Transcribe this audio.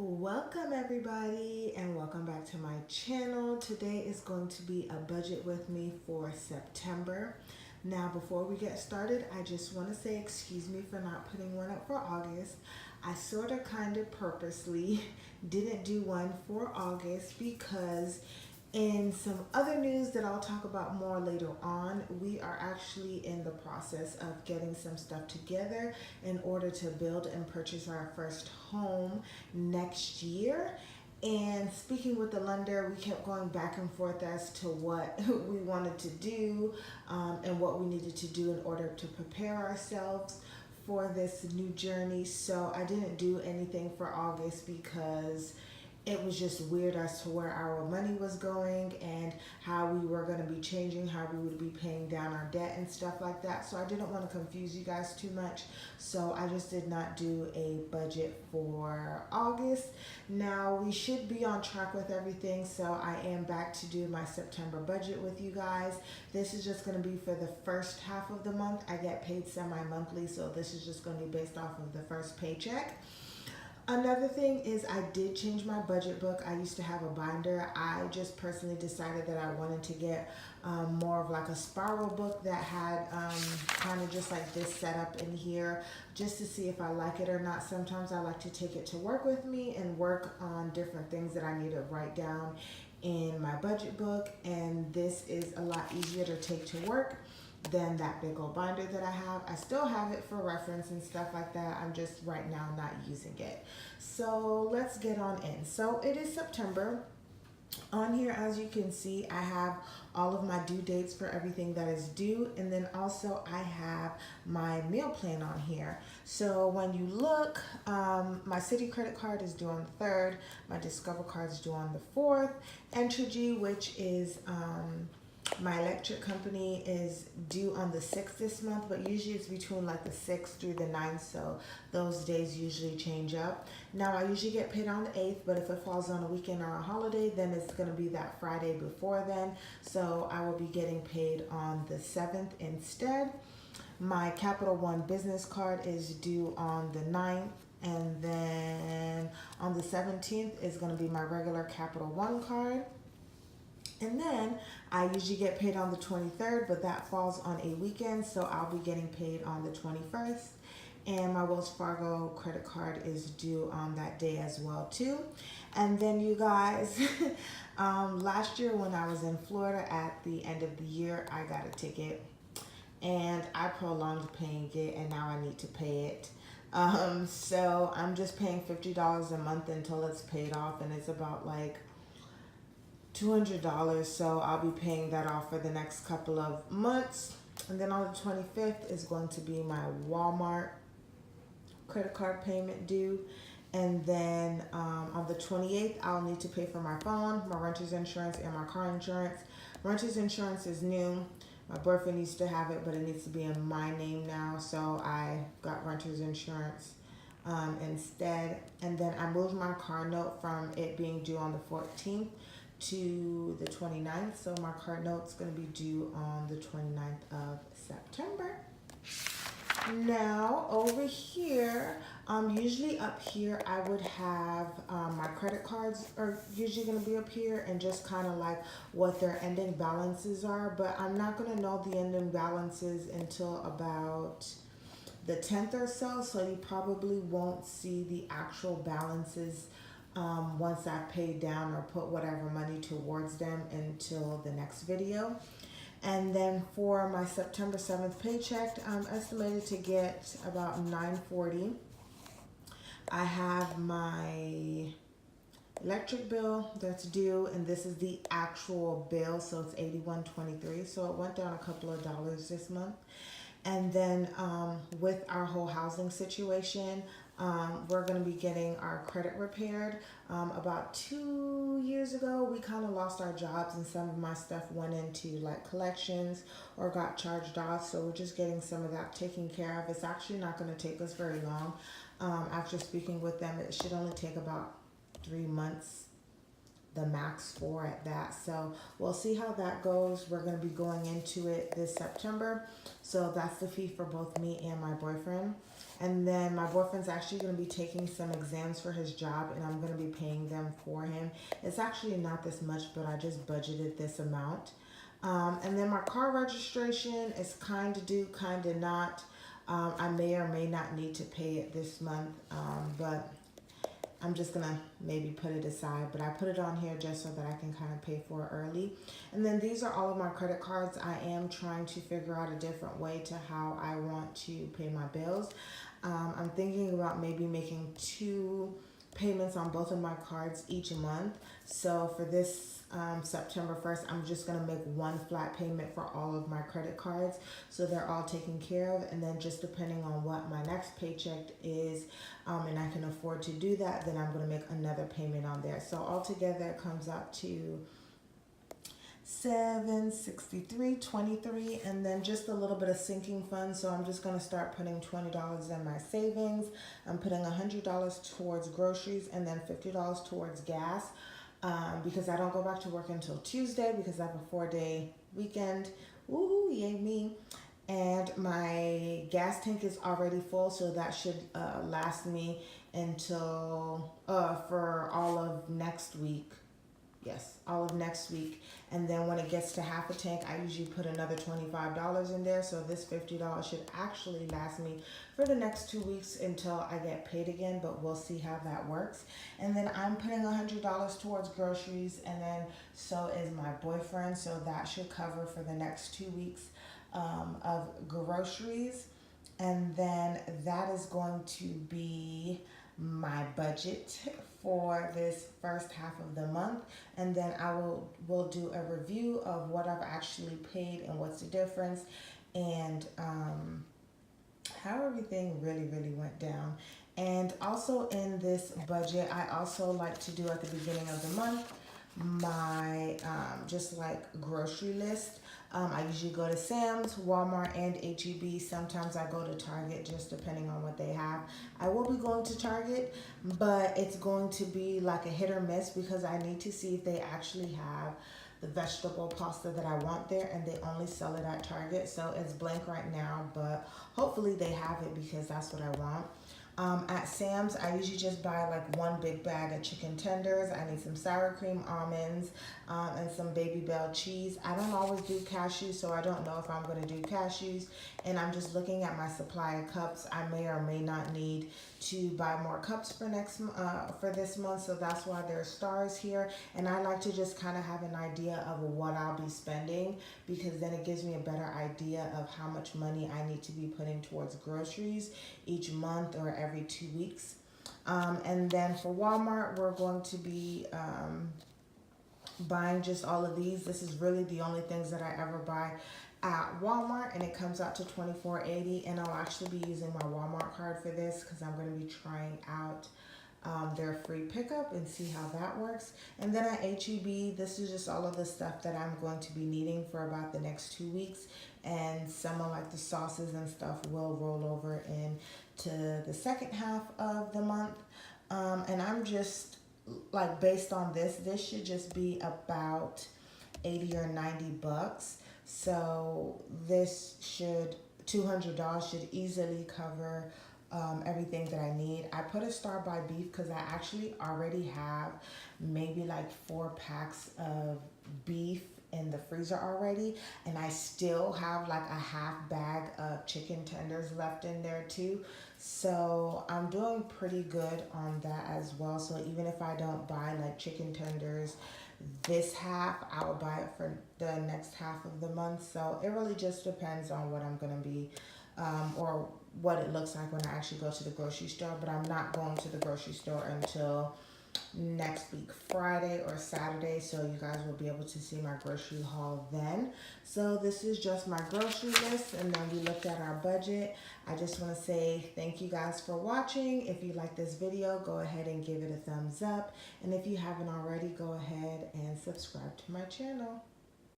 Welcome everybody and welcome back to my channel. Today is going to be a budget with me for September. Now before we get started, I just want to say excuse me for not putting one up for August. I sort of kind of purposely didn't do one for August because in some other news that I'll talk about more later on, we are actually in the process of getting some stuff together in order to build and purchase our first home next year. And speaking with the lender, we kept going back and forth as to what we wanted to do and what we needed to do in order to prepare ourselves for this new journey. So I didn't do anything for August because it was just weird as to where our money was going and how we were going to be changing, how we would be paying down our debt and stuff like that. So I didn't want to confuse you guys too much. So I just did not do a budget for August. Now we should be on track with everything. So I am back to do my September budget with you guys. This is just going to be for the first half of the month. I get paid semi-monthly. So this is just going to be based off of the first paycheck. Another thing is I did change my budget book. I used to have a binder. I just personally decided that I wanted to get more of like a spiral book that had kind of just like this setup in here just to see if I like it or not. Sometimes I like to take it to work with me and work on different things that I need to write down in my budget book, and this is a lot easier to take to work than that big old binder that I have. I still have it for reference and stuff like that. I'm just right now not using it. So let's get on in. So it is September. On here, as you can see, I have all of my due dates for everything that is due, and then also I have my meal plan on here. So when you look, my Citi credit card is due on the 3rd, my Discover card is due on the 4th, Entergy, which is my electric company, is due on the 6th this month, but usually it's between like the 6th through the 9th, so those days usually change up. Now I usually get paid on the 8th, but if it falls on a weekend or a holiday, then it's going to be that Friday before then, so I will be getting paid on the 7th instead. My Capital One business card is due on the 9th, and then on the 17th is going to be my regular Capital One card. And then I usually get paid on the 23rd, but that falls on a weekend, so I'll be getting paid on the 21st. And my Wells Fargo credit card is due on that day as well too. And then you guys, last year when I was in Florida at the end of the year, I got a ticket and I prolonged paying it, and now I need to pay it. So I'm just paying $50 a month until it's paid off, and it's about like $200, so I'll be paying that off for the next couple of months. And then on the 25th is going to be my Walmart credit card payment due. And then on the 28th, I'll need to pay for my phone, my renter's insurance, and my car insurance. Renter's insurance is new. My boyfriend needs to have it, but it needs to be in my name now, so I got renter's insurance instead. And then I moved my car note from it being due on the 14th to the 29th, so my card note's going to be due on the 29th of September. Now over here, usually up here I would have my credit cards are usually going to be up here and just kind of like what their ending balances are, but I'm not going to know the ending balances until about the 10th or so, so you probably won't see the actual balances once I've paid down or put whatever money towards them until the next video. And then for my September 7th paycheck, I'm estimated to get about $940. I have my electric bill that's due, and this is the actual bill, so it's $81.23, so it went down a couple of dollars this month. And then with our whole housing situation, we're going to be getting our credit repaired. About 2 years ago, we kind of lost our jobs, and some of my stuff went into like collections or got charged off. So we're just getting some of that taken care of. It's actually not going to take us very long. After speaking with them, it should only take about 3 months the max for at that. So we'll see how that goes. We're going to be going into it this September. So that's the fee for both me and my boyfriend. And then my boyfriend's actually going to be taking some exams for his job, and I'm going to be paying them for him. It's actually not this much, but I just budgeted this amount. And then my car registration is kind of due, kind of not. I may or may not need to pay it this month, but I'm just gonna maybe put it aside, but I put it on here just so that I can kind of pay for it early. And then these are all of my credit cards. I am trying to figure out a different way to how I want to pay my bills. I'm thinking about maybe making 2 payments on both of my cards each month. So for this September 1st, I'm just going to make 1 flat payment for all of my credit cards, so they're all taken care of. And then just depending on what my next paycheck is, and I can afford to do that, then I'm going to make another payment on there. So altogether it comes out to $763.23, and then just a little bit of sinking funds. So I'm just going to start putting $20 in my savings. I'm putting $100 towards groceries, and then $50 towards gas, because I don't go back to work until Tuesday because I have a 4-day weekend. Woohoo, yay me. And my gas tank is already full, so that should last me until for all of next week. Yes, all of next week. And then when it gets to half a tank, I usually put another $25 in there. So this $50 should actually last me for the next 2 weeks until I get paid again, but we'll see how that works. And then I'm putting $100 towards groceries, and then so is my boyfriend. So that should cover for the next 2 weeks of groceries. And then that is going to be my budget for this first half of the month. And then I will do a review of what I've actually paid and what's the difference, and how everything really went down. And also in this budget, I also like to do at the beginning of the month my just like grocery list. I usually go to Sam's, Walmart, and H-E-B. Sometimes I go to Target, just depending on what they have. I will be going to Target, but it's going to be like a hit or miss because I need to see if they actually have the vegetable pasta that I want there, and they only sell it at Target. So it's blank right now, but hopefully they have it because that's what I want. At Sam's, I usually just buy like 1 big bag of chicken tenders. I need some sour cream almonds, and some Baby Bell cheese. I don't always do cashews, so I don't know if I'm going to do cashews. And I'm just looking at my supply of cups. I may or may not need to buy more cups for for this month, so that's why there's stars here. And I like to just kind of have an idea of what I'll be spending, because then it gives me a better idea of how much money I need to be putting towards groceries each month or every 2 weeks. And then for Walmart, we're going to be buying just all of these. This is really the only things that I ever buy at Walmart, and it comes out to $24.80. And I'll actually be using my Walmart card for this because I'm going to be trying out their free pickup and see how that works. And then at H-E-B, this is just all of the stuff that I'm going to be needing for about the next 2 weeks. And some of like the sauces and stuff will roll over into the second half of the month. And I'm just like, based on this should just be about 80 or 90 bucks. So this $200 should easily cover everything that I need. I put a star by beef because I actually already have maybe like 4 packs of beef in the freezer already, and I still have like a half bag of chicken tenders left in there too. So I'm doing pretty good on that as well. So even if I don't buy like chicken tenders this half, I'll buy it for the next half of the month. So it really just depends on what I'm going to be or what it looks like when I actually go to the grocery store. But I'm not going to the grocery store until next week, Friday or Saturday, so you guys will be able to see my grocery haul then. So this is just my grocery list, and then we looked at our budget. I just want to say thank you guys for watching. If you like this video, go ahead and give it a thumbs up, and if you haven't already, go ahead and subscribe to my channel.